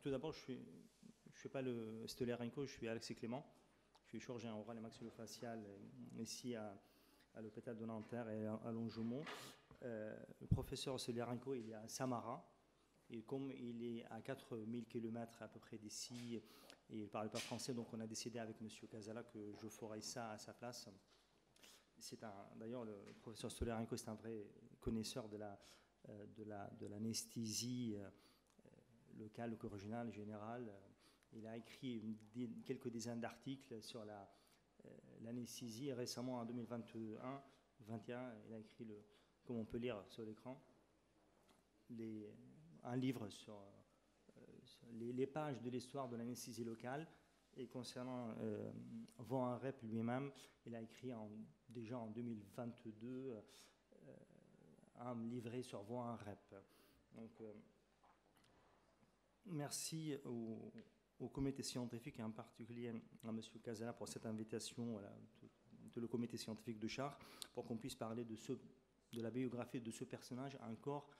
tout d'abord, je ne suis pas le Stoliarenko, je suis Alexis Clément. Je suis chirurgien oral et maxillofacial ici à l'hôpital de Nanterre et à Longjumeau. Le professeur Stoliarenko, il est à Samara. Et comme il est à 4000 km à peu près d'ici, et il ne parle pas français, donc on a décidé avec M. Casala que je ferai ça à sa place. D'ailleurs, le professeur Stoliarenko, c'est un vrai connaisseur de l'anesthésie locale ou originale, générale. Il a écrit quelques dizaines d'articles sur l'anesthésie. Récemment, en 2021, il a écrit, comme on peut lire sur l'écran, un livre sur les pages de l'histoire de l'anesthésie locale. Et concernant Von Harep lui-même, il a écrit déjà en 2022 un livret sur Von Harep. Donc, merci au comité scientifique et en particulier à M. Casala pour cette invitation, tout le comité scientifique de Chartres, pour qu'on puisse parler de la biographie de ce personnage encore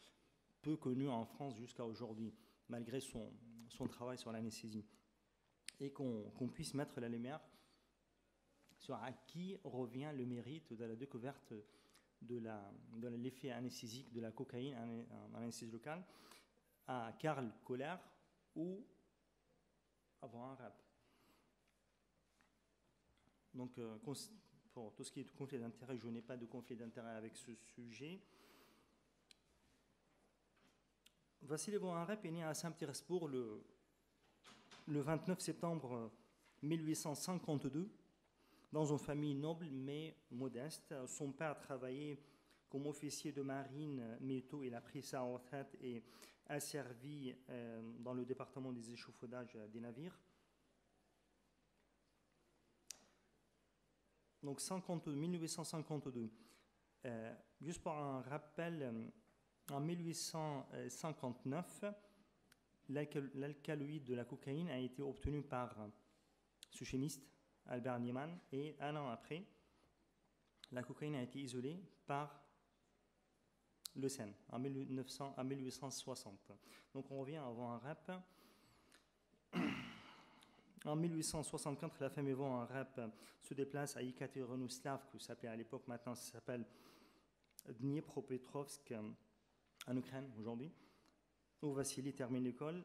peu connu en France jusqu'à aujourd'hui, malgré son travail sur l'anesthésie. Et qu'on puisse mettre la lumière sur à qui revient le mérite de la découverte de l'effet anesthésique de la cocaïne en anesthésie locale, à Karl Kohler ou à Von Harep. Donc, pour tout ce qui est de conflit d'intérêt, je n'ai pas de conflit d'intérêt avec ce sujet. Vassili Von Harep est né à Saint-Pétersbourg le 29 septembre 1852, dans une famille noble mais modeste. Son père travaillait comme officier de marine, mais tôt il a pris sa retraite et a servi dans le département des échafaudages des navires. Donc 1852. Juste pour un rappel, en 1859, l'alcaloïde de la cocaïne a été obtenu par ce chimiste, Albert Niemann, et un an après, la cocaïne a été isolée par Le Sen, en 1860. Donc on revient à Von Harep. En 1864, la famille Von Harep se déplace à Yekaterinouslav, que ça s'appelait à l'époque, maintenant ça s'appelle Dniepropetrovsk, en Ukraine aujourd'hui, où Vassili termine l'école.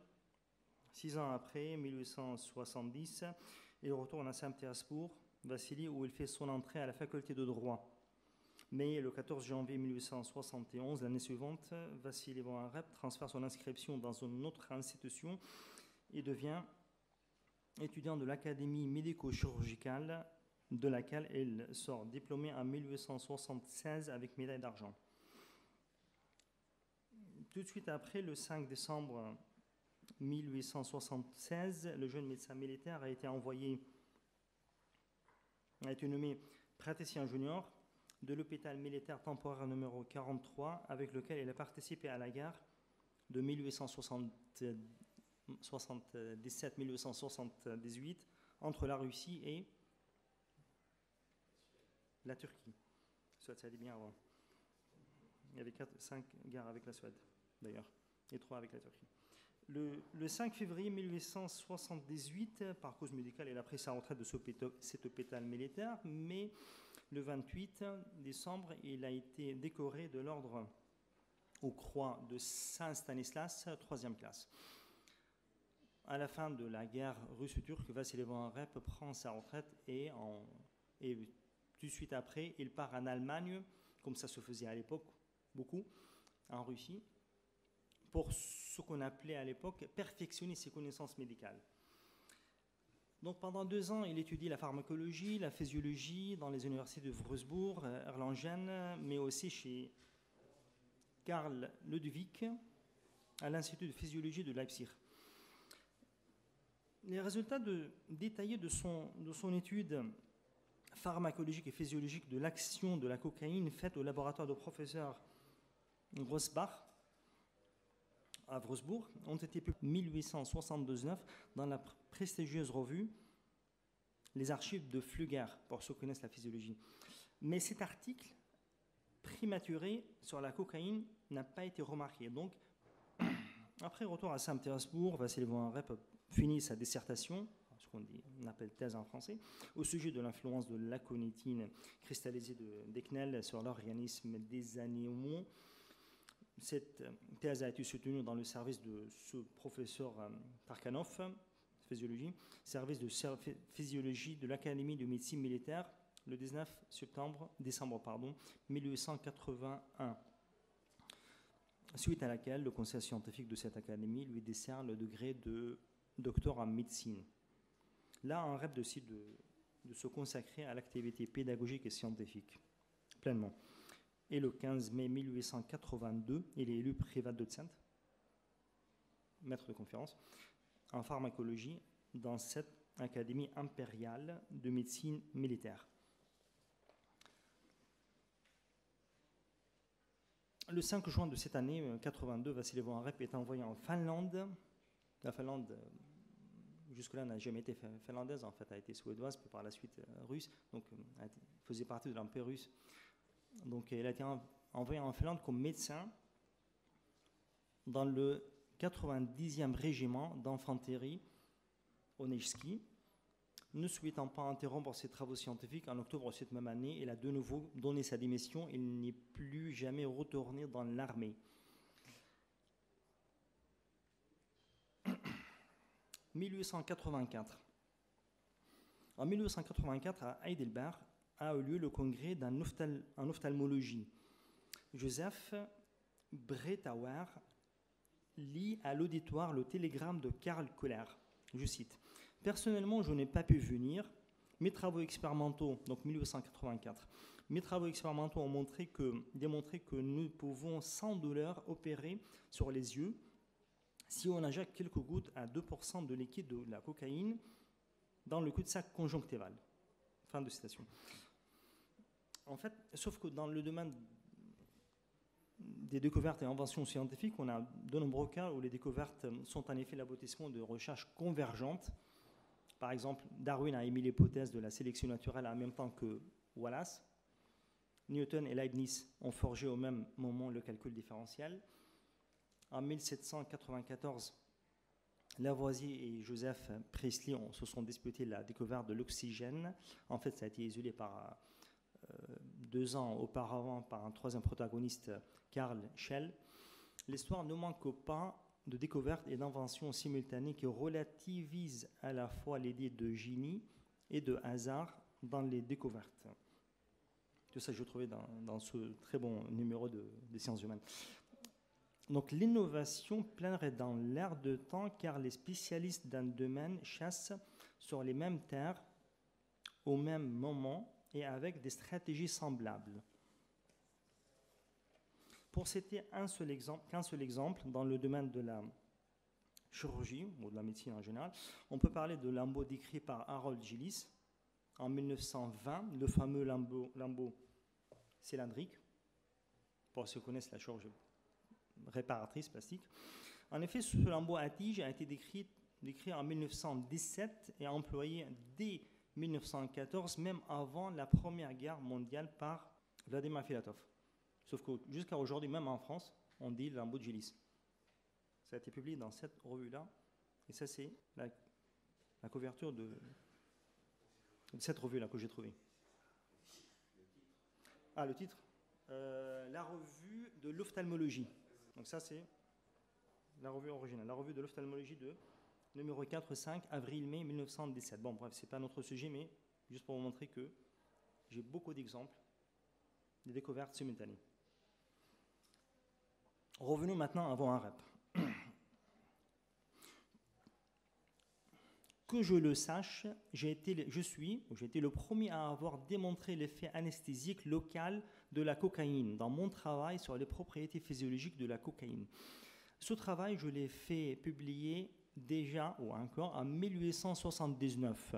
6 ans après, 1870, il retourne à Saint-Pétersbourg, Vassili, où il fait son entrée à la faculté de droit. Mais le 14 janvier 1871, l'année suivante, Vassili Von Harep transfère son inscription dans une autre institution et devient étudiant de l'Académie médico-chirurgicale, de laquelle il sort diplômé en 1876 avec médaille d'argent. Tout de suite après, le 5 décembre 1876, le jeune médecin militaire a été nommé praticien junior de l'hôpital militaire temporaire numéro 43, avec lequel il a participé à la guerre de 1877-1878 entre la Russie et la Turquie. Ça allait bien avant. Il y avait 5 guerres avec la Suède, d'ailleurs, et 3 avec la Turquie. Le 5 février 1878, par cause médicale, il a pris sa retraite de cet hôpital militaire, mais le 28 décembre, il a été décoré de l'ordre aux croix de Saint-Stanislas, 3e classe. À la fin de la guerre russo-turque, Vassili Von Harep prend sa retraite et tout de suite après, il part en Allemagne, comme ça se faisait à l'époque, beaucoup, en Russie, pour ce qu'on appelait à l'époque perfectionner ses connaissances médicales. Donc pendant 2 ans, il étudie la pharmacologie, la physiologie dans les universités de Würzburg, Erlangen, mais aussi chez Karl Ludwig à l'Institut de physiologie de Leipzig. Les résultats détaillés de son étude pharmacologique et physiologique de l'action de la cocaïne faite au laboratoire de professeur Grossbach à Würzburg ont été publiés en 1879 dans la prestigieuse revue Les Archives de Flügger, pour ceux qui connaissent la physiologie. Mais cet article prématuré sur la cocaïne n'a pas été remarqué. Donc, Après retour à Saint-Pétersbourg, Vassili von Harep finit sa dissertation, ce qu'on appelle thèse en français, au sujet de l'influence de l'aconitine cristallisée d'Eknel sur l'organisme des animaux. Cette thèse a été soutenue dans le service de ce professeur Tarkanov, physiologie, service de physiologie de l'Académie de médecine militaire, le 19 décembre 1881. Suite à laquelle le conseil scientifique de cette académie lui décerne le degré de docteur en médecine. Là, un rêve décide de se consacrer à l'activité pédagogique et scientifique, pleinement. Et le 15 mai 1882, il est élu privat docent, maître de conférence, en pharmacologie dans cette académie impériale de médecine militaire. Le 5 juin de cette année 82, Vassili von Harep est envoyé en Finlande. La Finlande, jusque-là, n'a jamais été finlandaise, en fait, a été suédoise, puis par la suite russe, donc faisait partie de l'Empire russe. Donc, elle a été envoyée en Finlande comme médecin dans le 90e régiment d'infanterie au Nevski. Ne souhaitant pas interrompre ses travaux scientifiques, en octobre de cette même année, il a de nouveau donné sa démission. Il n'est plus jamais retourné dans l'armée. 1884. En 1884, à Heidelberg, a eu lieu le congrès en ophtalmologie. Joseph Bretauer lit à l'auditoire le télégramme de Karl Kohler. Je cite. « Personnellement, je n'ai pas pu venir. Mes travaux expérimentaux, donc 1884, mes travaux expérimentaux ont démontré que nous pouvons sans douleur opérer sur les yeux si on injecte quelques gouttes à 2% de liquide de la cocaïne dans le cul-de-sac conjonctival. » Fin de citation. En fait, sauf que dans le domaine des découvertes et inventions scientifiques, on a de nombreux cas où les découvertes sont en effet l'aboutissement de recherches convergentes. Par exemple, Darwin a émis l'hypothèse de la sélection naturelle en même temps que Wallace. Newton et Leibniz ont forgé au même moment le calcul différentiel. En 1794, Lavoisier et Joseph Priestley se sont disputés la découverte de l'oxygène. En fait, ça a été isolé par 2 ans auparavant par un troisième protagoniste, Karl Schell. L'histoire ne manque pas de découvertes et d'inventions simultanées qui relativisent à la fois l'idée de génie et de hasard dans les découvertes. Tout ça, je trouvais dans ce très bon numéro des sciences humaines. Donc, l'innovation planerait dans l'air de temps car les spécialistes d'un domaine chassent sur les mêmes terres au même moment et avec des stratégies semblables. Pour citer qu'un seul exemple, dans le domaine de la chirurgie, ou de la médecine en général, on peut parler de lambeau décrit par Harold Gillis en 1920, le fameux lambeau cylindrique, pour ceux qui connaissent la chirurgie réparatrice plastique. En effet, ce lambeau à tige a été décrit en 1917 et employé dès 1914, même avant la Première Guerre mondiale par Vladimir Filatov. Sauf que jusqu'à aujourd'hui, même en France, on dit lambeau de Gillis. Ça a été publié dans cette revue-là. Et ça, c'est la couverture de cette revue-là que j'ai trouvée. Ah, le titre la revue de l'ophtalmologie. Donc ça, c'est la revue originale. La revue de l'ophtalmologie de numéro 4-5, avril-mai 1917. Bon, bref, ce n'est pas notre sujet, mais juste pour vous montrer que j'ai beaucoup d'exemples de découvertes simultanées. Revenons maintenant à von Harep. Que je le sache, j'ai été le premier à avoir démontré l'effet anesthésique local de la cocaïne dans mon travail sur les propriétés physiologiques de la cocaïne. Ce travail, je l'ai fait publier déjà, ou encore, en 1879.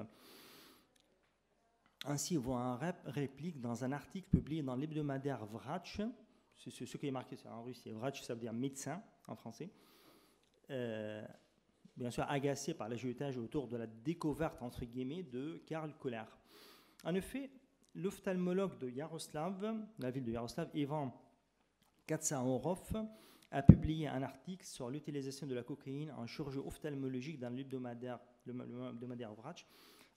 Ainsi, von Harep réplique dans un article publié dans l'hebdomadaire Vrach, c'est ce qui est marqué en russe, Vrach, ça veut dire médecin en français, bien sûr agacé par l'agiotage autour de la découverte, entre guillemets, de Karl Kohler. En effet, l'ophtalmologue de Yaroslav, la ville de Yaroslav, Ivan Katsaorov, a publié un article sur l'utilisation de la cocaïne en chirurgie ophtalmologique dans l'hebdomadaire Vrach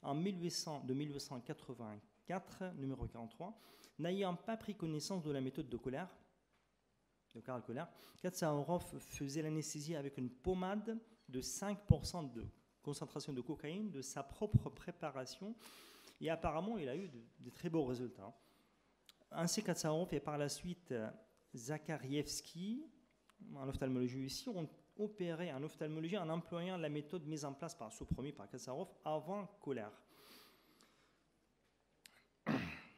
de 1884, numéro 43, n'ayant pas pris connaissance de la méthode de Karl Kohler. Katsaorov faisait l'anesthésie avec une pommade de 5% de concentration de cocaïne de sa propre préparation, et apparemment il a eu de très beaux résultats. Ainsi, Katsaorov et par la suite Zakarievski, en ophtalmologie ici, ont opéré en ophtalmologie en employant la méthode mise en place sous-promis par Katsaorov avant Kohler.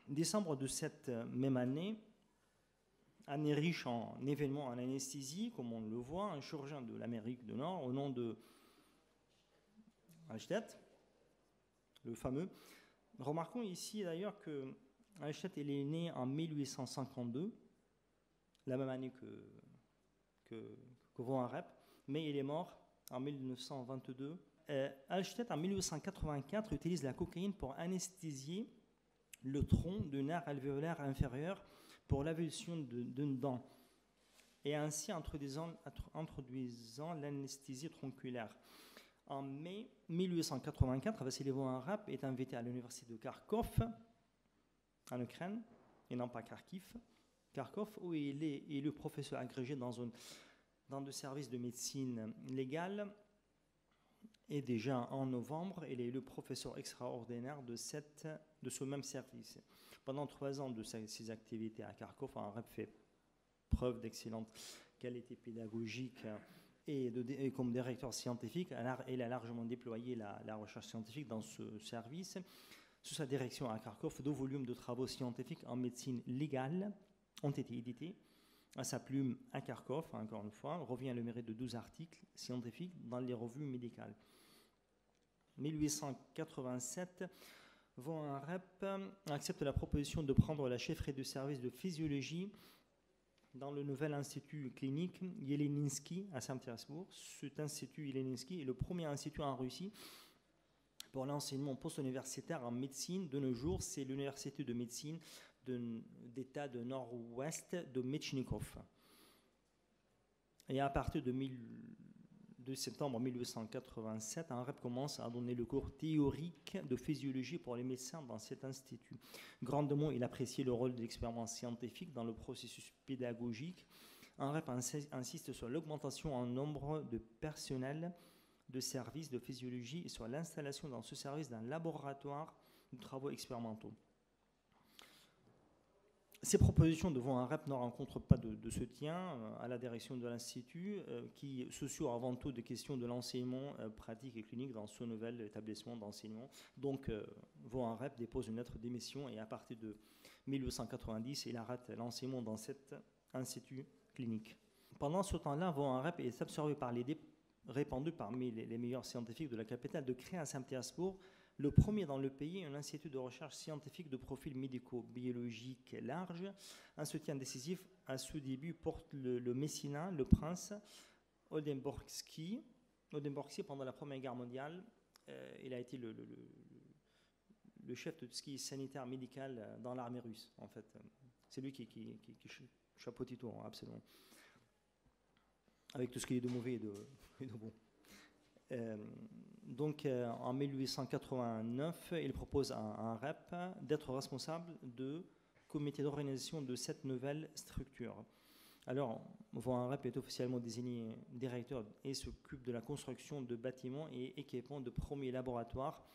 Décembre de cette même année riche en événements en anesthésie, comme on le voit, un chirurgien de l'Amérique du Nord au nom de Alstedt, le fameux. Remarquons ici d'ailleurs que Alstedt est né en 1852, la même année que von Arep, mais il est mort en 1922. Alstedt, en 1884, utilise la cocaïne pour anesthésier le tronc du nerf alvéolaire inférieur pour l'avulsion d'une dent, et ainsi introduisant l'anesthésie tronculaire. En mai 1884, Vassili von Arep est invité à l'université de Kharkov, en Ukraine, et non pas Kharkov, où il est élu professeur agrégé dans le service de médecine légale. Et déjà en novembre, il est élu professeur extraordinaire de ce même service. Pendant 3 ans de ses activités à Kharkov, Arep fait preuve d'excellente qualité pédagogique et comme directeur scientifique, il a largement déployé la recherche scientifique dans ce service. Sous sa direction à Kharkov, 2 volumes de travaux scientifiques en médecine légale ont été édités. À sa plume à Kharkov, encore une fois, revient le mérite de 12 articles scientifiques dans les revues médicales. 1887, von Arep accepte la proposition de prendre la chefferie du service de physiologie dans le nouvel institut clinique Yeleninsky à Saint-Pétersbourg. Cet institut Yeleninsky est le premier institut en Russie pour l'enseignement post-universitaire en médecine. De nos jours, c'est l'université de médecine d'État de Nord-Ouest de Metchnikov. Et à partir de septembre 1887, Arep commence à donner le cours théorique de physiologie pour les médecins dans cet institut. Grandement, il appréciait le rôle de l'expérience scientifique dans le processus pédagogique. Arep insiste sur l'augmentation en nombre de personnel de services de physiologie et sur l'installation dans ce service d'un laboratoire de travaux expérimentaux. Ces propositions de von Arep ne rencontrent pas de soutien à la direction de l'Institut, qui se sur avant tout des questions de l'enseignement pratique et clinique dans ce nouvel établissement d'enseignement. Donc, von Arep dépose une lettre de démission et à partir de 1890, il arrête l'enseignement dans cet institut clinique. Pendant ce temps-là, von Arep est absorbé par l'idée répandue parmi les meilleurs scientifiques de la capitale de créer à Saint-Pétersbourg le premier dans le pays, un institut de recherche scientifique de profil médico-biologique large. Un soutien décisif à ce début porte le mécénat, le prince Oldenborgsky. Oldenborgsky, pendant la Première Guerre mondiale, il a été le chef de tout ce qui est sanitaire médical dans l'armée russe, en fait. C'est lui qui chapeautait tout, absolument. Avec tout ce qui est de mauvais et de bon. Donc, en 1889, il propose à Arep d'être responsable du comité d'organisation de cette nouvelle structure. Alors, von Arep est officiellement désigné directeur et s'occupe de la construction de bâtiments et équipements de premiers laboratoires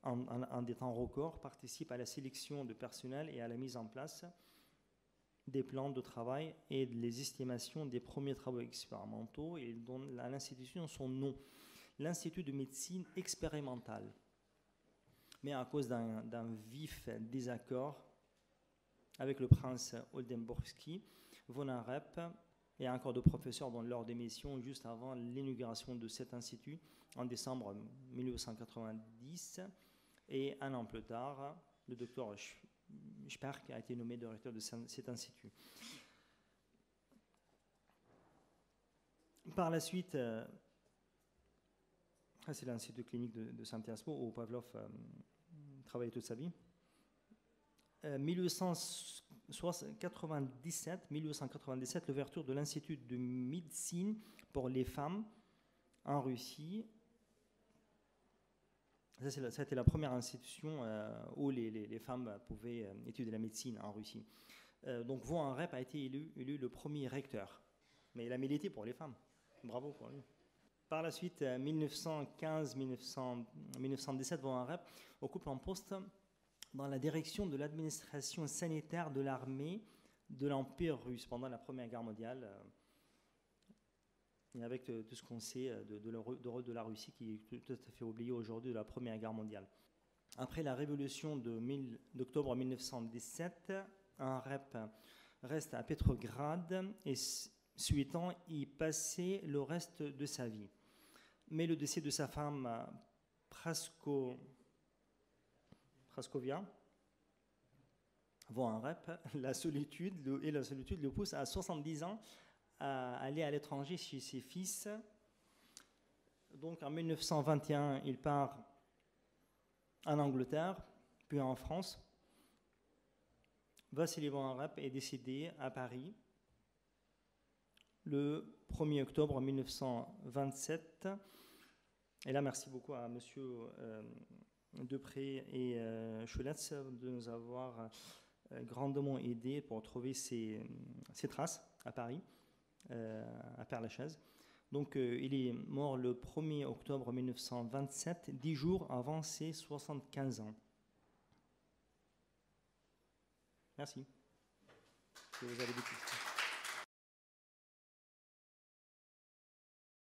en des temps records, participe à la sélection de personnel et à la mise en place des plans de travail et les estimations des premiers travaux expérimentaux, et donne à l'institution son nom, l'Institut de médecine expérimentale. Mais à cause d'un vif désaccord avec le prince Oldenborgsky, von Arep et encore 2 professeurs dans leur démission juste avant l'inauguration de cet institut en décembre 1890, et 1 an plus tard, le docteur Sperk a été nommé directeur de cet institut. Par la suite, c'est l'Institut clinique de Saint-Pétersbourg où Pavlov travaillait toute sa vie. 1897, l'ouverture de l'Institut de médecine pour les femmes en Russie. C'était la première institution où les femmes pouvaient étudier la médecine en Russie. Donc Von Harep a été élu le premier recteur. Mais il a milité pour les femmes. Bravo pour lui. Par la suite, 1915-1917, Von Harep occupe un poste dans la direction de l'administration sanitaire de l'armée de l'Empire russe pendant la Première Guerre mondiale. Et avec tout ce qu'on sait de la Russie, qui est tout à fait oublié aujourd'hui, de la Première Guerre mondiale. Après la révolution d'octobre 1917, Harep reste à Petrograd et souhaitant y passer le reste de sa vie. Mais le décès de sa femme, Praskovia Von Harep, la solitude le pousse à 70 ans à aller à l'étranger chez ses fils. Donc en 1921, il part en Angleterre, puis en France. Vassili Von Harep est décédé à Paris le 1er octobre 1927. Et là, merci beaucoup à M. Depré et Choletz de nous avoir grandement aidés pour trouver ces traces à Paris, à Père-Lachaise. Donc, il est mort le 1er octobre 1927, 10 jours avant ses 75 ans. Merci. Si vous avez des questions.